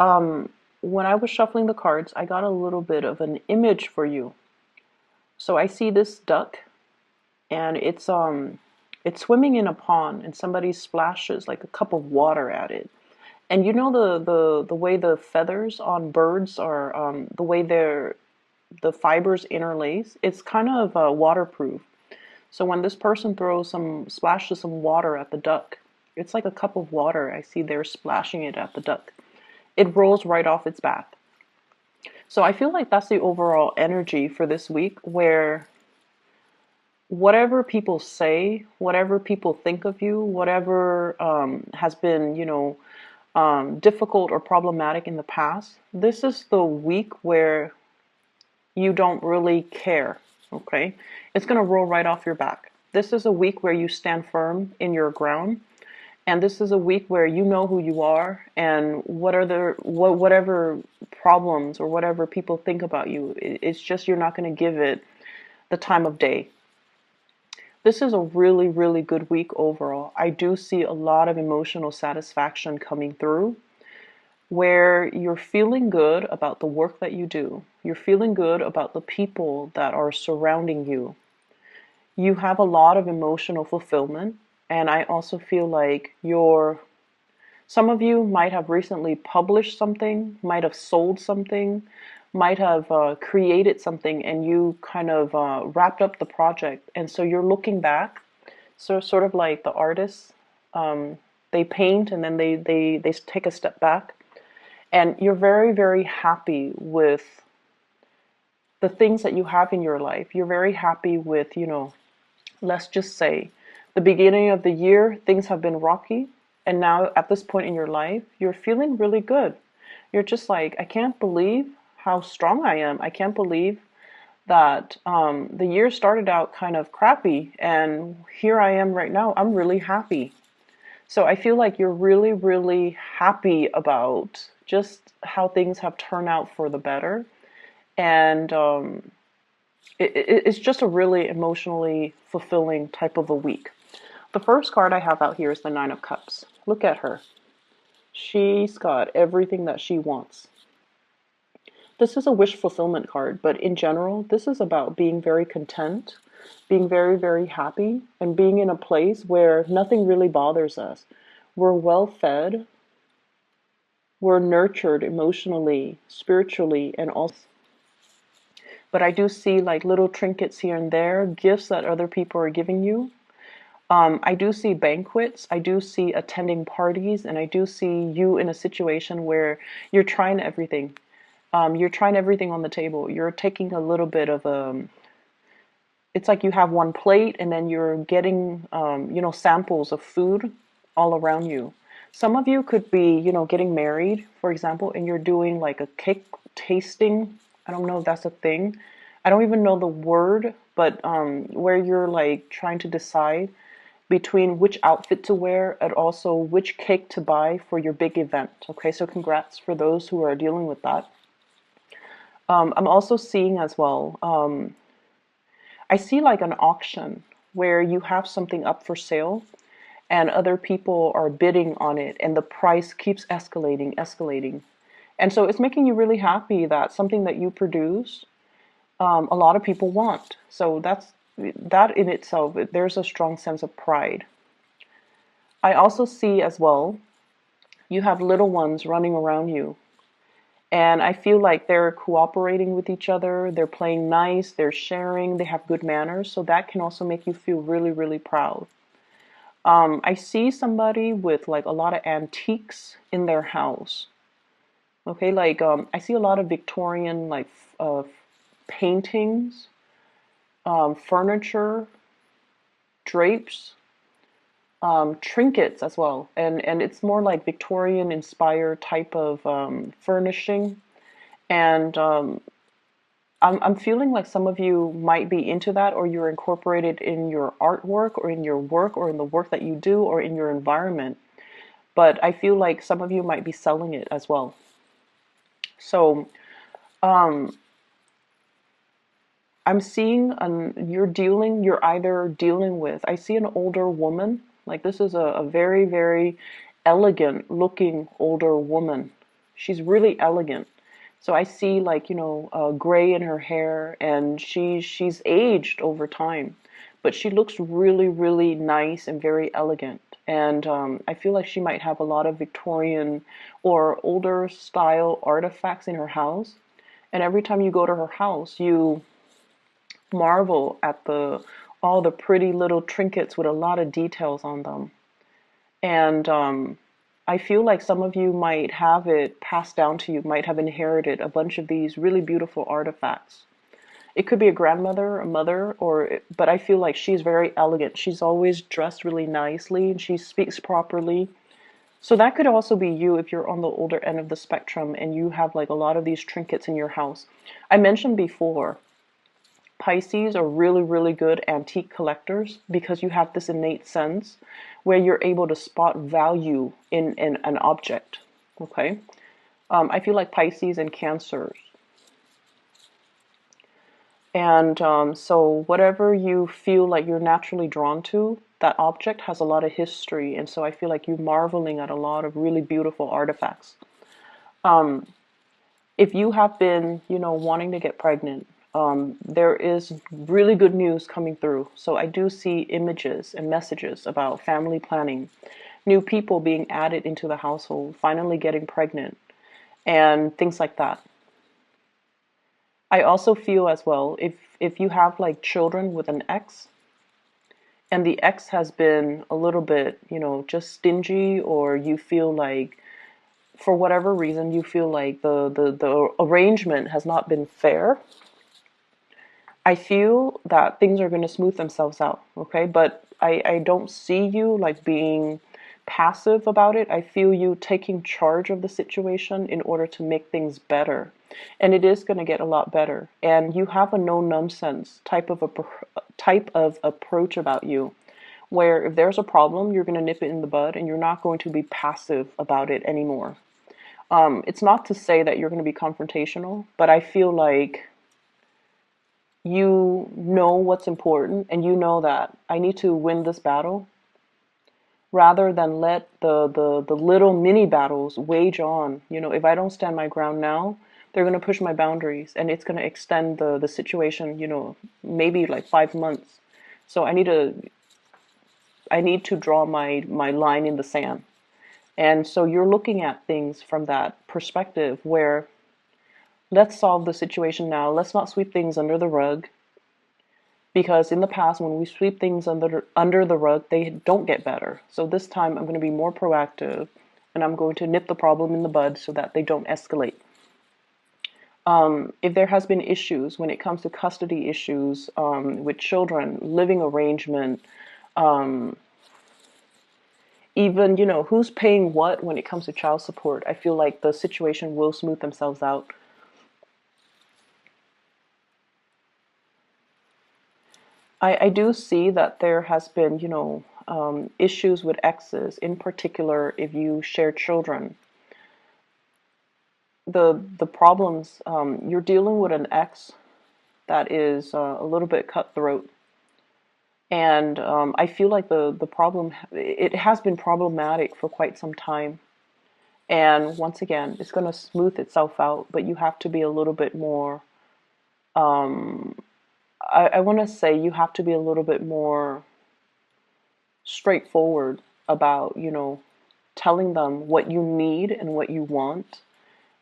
When I was shuffling the cards, I got a little bit of an image for you. So I see this duck, and it's swimming in a pond, and somebody splashes like a cup of water at it. And you know the way the feathers on birds are, the way the fibers interlace, it's kind of waterproof. So when this person splashes some water at the duck, it's like a cup of water. I see they're splashing it at the duck. It rolls right off its back. So I feel like that's the overall energy for this week, where whatever people say, whatever people think of you, whatever has been, difficult or problematic in the past, this is the week where you don't really care, okay? It's going to roll right off your back. This is a week where you stand firm in your ground. And this is a week where you know who you are, and whatever problems or whatever people think about you, it's just you're not going to give it the time of day. This is a really, really good week overall. I do see a lot of emotional satisfaction coming through, where you're feeling good about the work that you do. You're feeling good about the people that are surrounding you. You have a lot of emotional fulfillment. And I also feel like some of you might have recently published something, might have sold something, might have created something, and you kind of wrapped up the project. And so you're looking back, so sort of like the artists, they paint and then they take a step back. And you're very, very happy with the things that you have in your life. You're very happy with, let's just say, the beginning of the year, things have been rocky. And now at this point in your life, you're feeling really good. You're just like, I can't believe how strong I am. I can't believe that the year started out kind of crappy. And here I am right now. I'm really happy. So I feel like you're really, really happy about just how things have turned out for the better. And it's just a really emotionally fulfilling type of a week. The first card I have out here is the Nine of Cups. Look at her. She's got everything that she wants. This is a wish fulfillment card, but in general, this is about being very content, being very, very happy, and being in a place where nothing really bothers us. We're well fed, we're nurtured emotionally, spiritually, and also. But I do see like little trinkets here and there, gifts that other people are giving you. I do see banquets, I do see attending parties, and I do see you in a situation where you're trying everything. You're trying everything on the table. You're taking a little bit of it's like you have one plate and then you're getting, samples of food all around you. Some of you could be, getting married, for example, and you're doing like a cake tasting. I don't know if that's a thing. I don't even know the word, but where you're like trying to decide between which outfit to wear and also which cake to buy for your big event. Okay, so congrats for those who are dealing with that. I'm also seeing as well, I see like an auction where you have something up for sale and other people are bidding on it and the price keeps escalating, escalating. And so it's making you really happy that something that you produce, a lot of people want. So that in itself, there's a strong sense of pride. I also see as well, you have little ones running around you. And I feel like they're cooperating with each other, they're playing nice, they're sharing, they have good manners. So that can also make you feel really, really proud. I see somebody with like a lot of antiques in their house. Okay, like I see a lot of Victorian like paintings, furniture, drapes, trinkets as well, and it's more like Victorian inspired type of furnishing, and I'm feeling like some of you might be into that, or you're incorporated in your artwork, or in your work, or in the work that you do, or in your environment. But I feel like some of you might be selling it as well. So I'm seeing you're either dealing with, I see an older woman, like this is a very, very elegant looking older woman. She's really elegant. So I see like, gray in her hair, and she's aged over time, but she looks really, really nice and very elegant. And I feel like she might have a lot of Victorian or older style artifacts in her house. And every time you go to her house, you marvel at the all the pretty little trinkets with a lot of details on them. And I feel like some of you might have it passed down to you, might have inherited a bunch of these really beautiful artifacts. It could be a grandmother, a mother, but I feel like she's very elegant. She's always dressed really nicely and she speaks properly. So that could also be you if you're on the older end of the spectrum and you have like a lot of these trinkets in your house. I mentioned before, Pisces are really, really good antique collectors because you have this innate sense where you're able to spot value in an object. Okay? I feel like Pisces and Cancers. And so whatever you feel like you're naturally drawn to, that object has a lot of history. And so I feel like you're marveling at a lot of really beautiful artifacts. If you have been, wanting to get pregnant, there is really good news coming through. So I do see images and messages about family planning, new people being added into the household, finally getting pregnant, and things like that. I also feel as well, if you have like children with an ex, and the ex has been a little bit, just stingy, or you feel like for whatever reason you feel like the arrangement has not been fair, I feel that things are going to smooth themselves out, okay? But I don't see you like being passive about it. I feel you taking charge of the situation in order to make things better. And it is going to get a lot better. And you have a no nonsense type of approach about you, where if there's a problem, you're going to nip it in the bud and you're not going to be passive about it anymore. It's not to say that you're going to be confrontational, but I feel like you know what's important and you know that I need to win this battle rather than let the little mini battles wage on. If I don't stand my ground now, they're going to push my boundaries and it's going to extend the situation, maybe like 5 months. So I need to draw my line in the sand. And so you're looking at things from that perspective where let's solve the situation now. Let's not sweep things under the rug. Because in the past, when we sweep things under the rug, they don't get better. So this time I'm going to be more proactive and I'm going to nip the problem in the bud so that they don't escalate. If there has been issues when it comes to custody issues with children, living arrangement, even, who's paying what when it comes to child support, I feel like the situation will smooth themselves out. I do see that there has been, issues with exes, in particular if you share children. The problems, you're dealing with an ex that is a little bit cutthroat. And I feel like the problem, it has been problematic for quite some time. And once again, it's going to smooth itself out, but you have to be a little bit more, I want to say you have to be a little bit more straightforward about, telling them what you need and what you want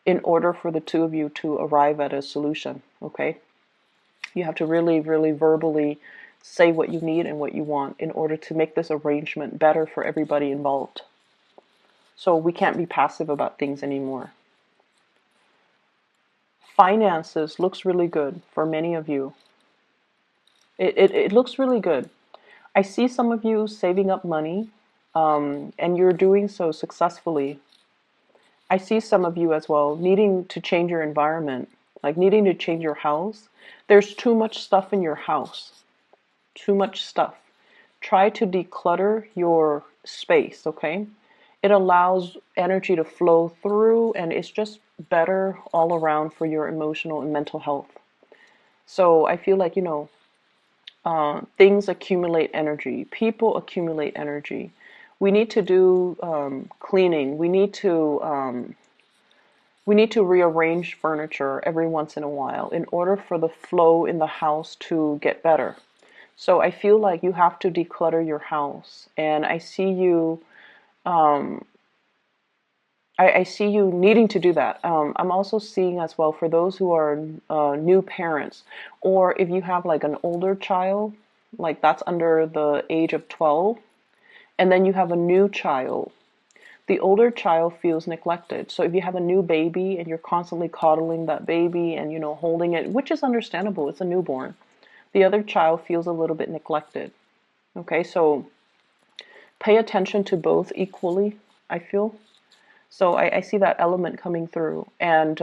in order for the two of you to arrive at a solution, okay? You have to really, really verbally say what you need and what you want in order to make this arrangement better for everybody involved. So we can't be passive about things anymore. Finances looks really good for many of you. It looks really good. I see some of you saving up money, and you're doing so successfully. I see some of you as well needing to change your environment, like needing to change your house. There's too much stuff in your house. Too much stuff. Try to declutter your space, okay? It allows energy to flow through and it's just better all around for your emotional and mental health. So I feel like, things accumulate energy. People accumulate energy. We need to do cleaning. We need to we need to rearrange furniture every once in a while in order for the flow in the house to get better. So I feel like you have to declutter your house, and I see you. Um, I see you needing to do that. I'm also seeing as well for those who are new parents, or if you have like an older child, like that's under the age of 12, and then you have a new child. The older child feels neglected. So if you have a new baby and you're constantly coddling that baby and holding it, which is understandable, it's a newborn. The other child feels a little bit neglected. Okay, so pay attention to both equally, I feel. So I see that element coming through. And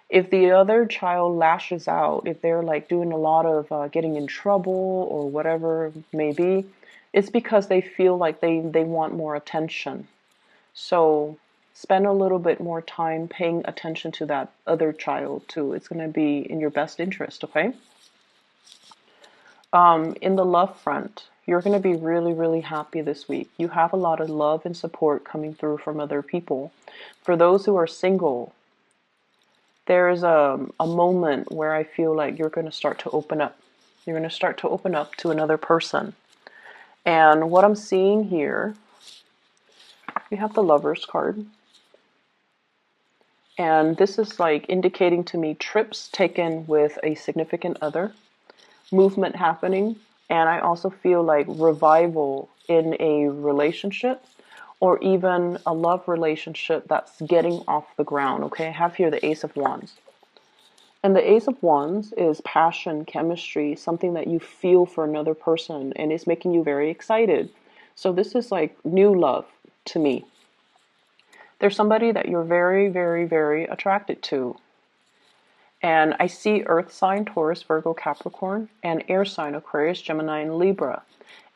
if the other child lashes out, if they're like doing a lot of getting in trouble or whatever it may be, it's because they feel like they want more attention. So spend a little bit more time paying attention to that other child too. It's going to be in your best interest, okay? In the love front, you're going to be really, really happy this week. You have a lot of love and support coming through from other people. For those who are single, there's a moment where I feel like you're going to start to open up. You're going to start to open up to another person. And what I'm seeing here, we have the Lovers card. And this is like indicating to me trips taken with a significant other, movement happening, and I also feel like revival in a relationship or even a love relationship that's getting off the ground. Okay, I have here the Ace of Wands. And the Ace of Wands is passion, chemistry, something that you feel for another person and is making you very excited. So this is like new love to me. There's somebody that you're very, very, very attracted to. And I see Earth sign, Taurus, Virgo, Capricorn, and air sign, Aquarius, Gemini, and Libra.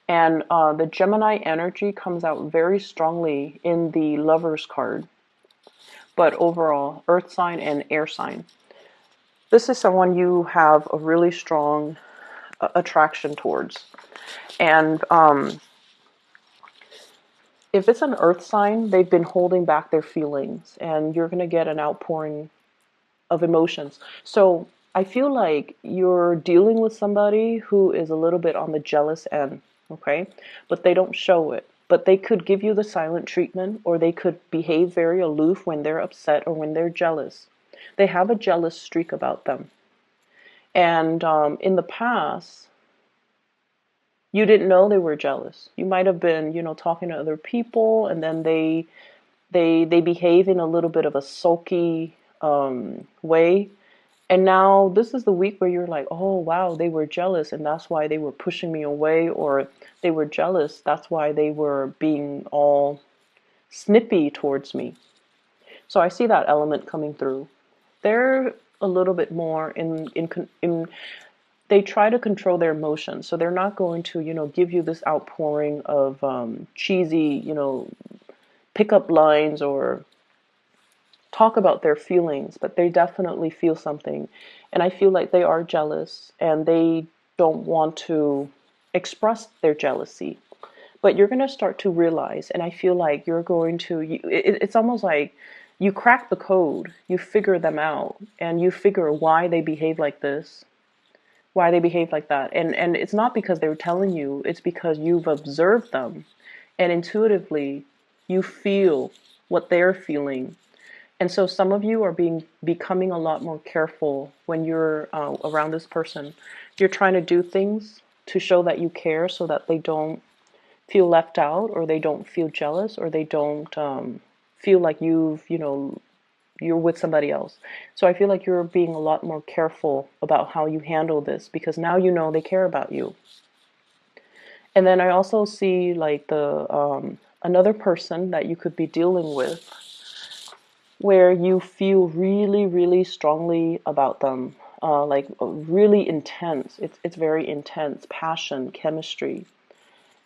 And the Gemini energy comes out very strongly in the Lovers card. But overall, Earth sign and air sign. This is someone you have a really strong attraction towards. And if it's an Earth sign, they've been holding back their feelings, and you're going to get an outpouring of emotions. So I feel like you're dealing with somebody who is a little bit on the jealous end, okay? But they don't show it. But they could give you the silent treatment, or they could behave very aloof when they're upset or when they're jealous. They have a jealous streak about them. And in the past, you didn't know they were jealous. You might have been, talking to other people, and then they behave in a little bit of a sulky way. And now this is the week where you're like, oh wow, they were jealous, and that's why they were pushing me away, or they were jealous, that's why they were being all snippy towards me. So I see that element coming through. They're a little bit more in they try to control their emotions, so they're not going to give you this outpouring of cheesy pickup lines or talk about their feelings, but they definitely feel something. And I feel like they are jealous and they don't want to express their jealousy. But you're going to start to realize, and I feel like you're going to, it's almost like you crack the code, you figure them out, and you figure why they behave like this, why they behave like that. And it's not because they were telling you, it's because you've observed them, and intuitively you feel what they're feeling. And so some of you are becoming a lot more careful when you're around this person. You're trying to do things to show that you care, so that they don't feel left out, or they don't feel jealous, or they don't feel like you're with somebody else. So I feel like you're being a lot more careful about how you handle this, because now they care about you. And then I also see like the another person that you could be dealing with, where you feel really, really strongly about them, like really intense. It's very intense, passion, chemistry,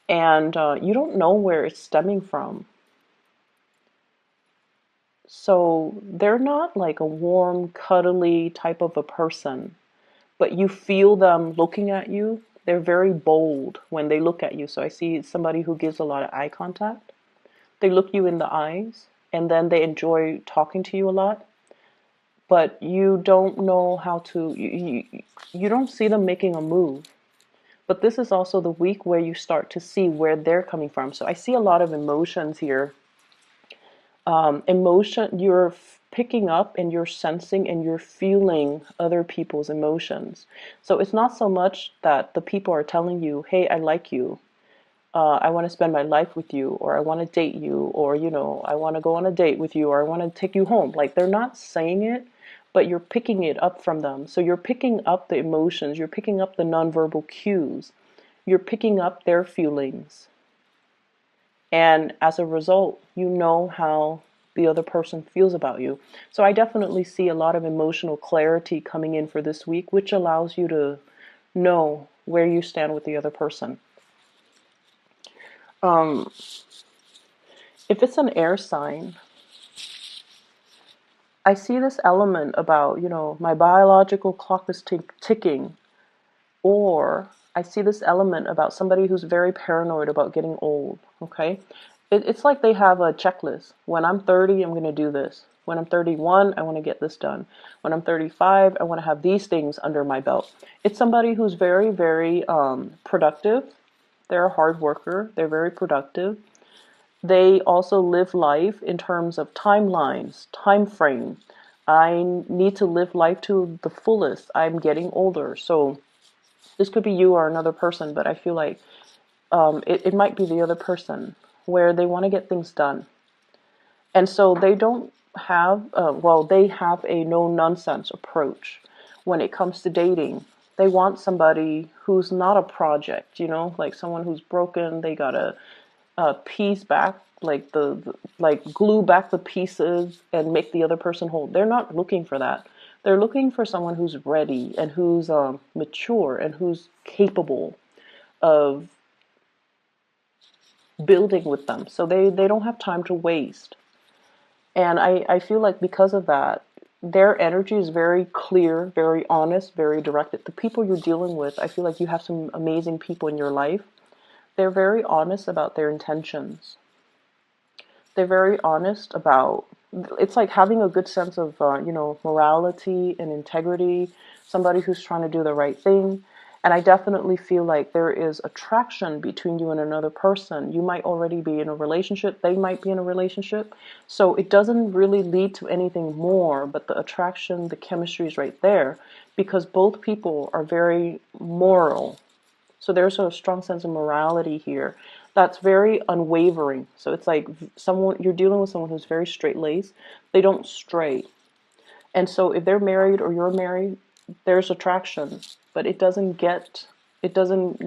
and you don't know where it's stemming from. So they're not like a warm, cuddly type of a person, but you feel them looking at you. They're very bold when they look at you. So I see somebody who gives a lot of eye contact. They look you in the eyes, and then they enjoy talking to you a lot. but you don't know how to, you don't see them making a move. But this is also the week where you start to see where they're coming from. So I see a lot of emotions here. Emotion, you're picking up and you're sensing and you're feeling other people's emotions. So it's not so much that the people are telling you, hey, I like you. I want to spend my life with you, or I want to date you, or, I want to go on a date with you, or I want to take you home. Like, they're not saying it, but you're picking it up from them. So you're picking up the emotions, you're picking up the nonverbal cues, you're picking up their feelings. And as a result, you know how the other person feels about you. So I definitely see a lot of emotional clarity coming in for this week, which allows you to know where you stand with the other person. If it's an air sign, I see this element about, my biological clock is ticking, or I see this element about somebody who's very paranoid about getting old, okay? It's like they have a checklist. When I'm 30, I'm going to do this. When I'm 31, I want to get this done. When I'm 35, I want to have these things under my belt. It's somebody who's very, very productive. They're a hard worker. They're very productive. They also live life in terms of timelines, time frame. I need to live life to the fullest. I'm getting older. So this could be you or another person, but I feel like it might be the other person where they want to get things done. And so they don't have, they have a no-nonsense approach when it comes to dating. They want somebody who's not a project, like someone who's broken. They gotta piece back, like like glue back the pieces and make the other person whole. They're not looking for that. They're looking for someone who's ready and who's mature and who's capable of building with them. So they don't have time to waste. And I feel like because of that, their energy is very clear, very honest, very directed. The people you're dealing with, I feel like you have some amazing people in your life. They're very honest about their intentions. They're very honest about, it's like having a good sense of, morality and integrity, somebody who's trying to do the right thing. And I definitely feel like there is attraction between you and another person. You might already be in a relationship. They might be in a relationship. So it doesn't really lead to anything more, but the attraction, the chemistry is right there because both people are very moral. So there's a strong sense of morality here that's very unwavering. So it's like you're dealing with someone who's very straight-laced. They don't stray. And so if they're married or you're married, there's attraction, but it doesn't, it doesn't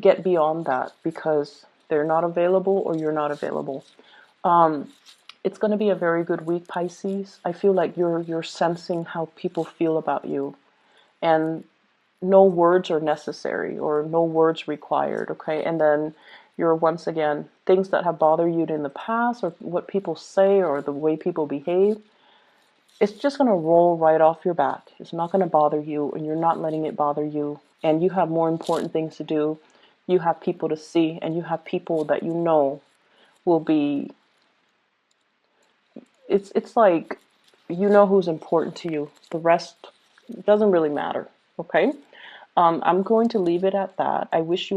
get beyond that because they're not available or you're not available. It's going to be a very good week, Pisces. I feel like you're sensing how people feel about you, and no words are necessary or no words required, okay? And then you're, once again, things that have bothered you in the past or what people say or the way people behave, it's just going to roll right off your back. It's not going to bother you, and you're not letting it bother you. And you have more important things to do. You have people to see, and you have people that you know will be, it's like, you know who's important to you. The rest doesn't really matter, okay? I'm going to leave it at that. I wish you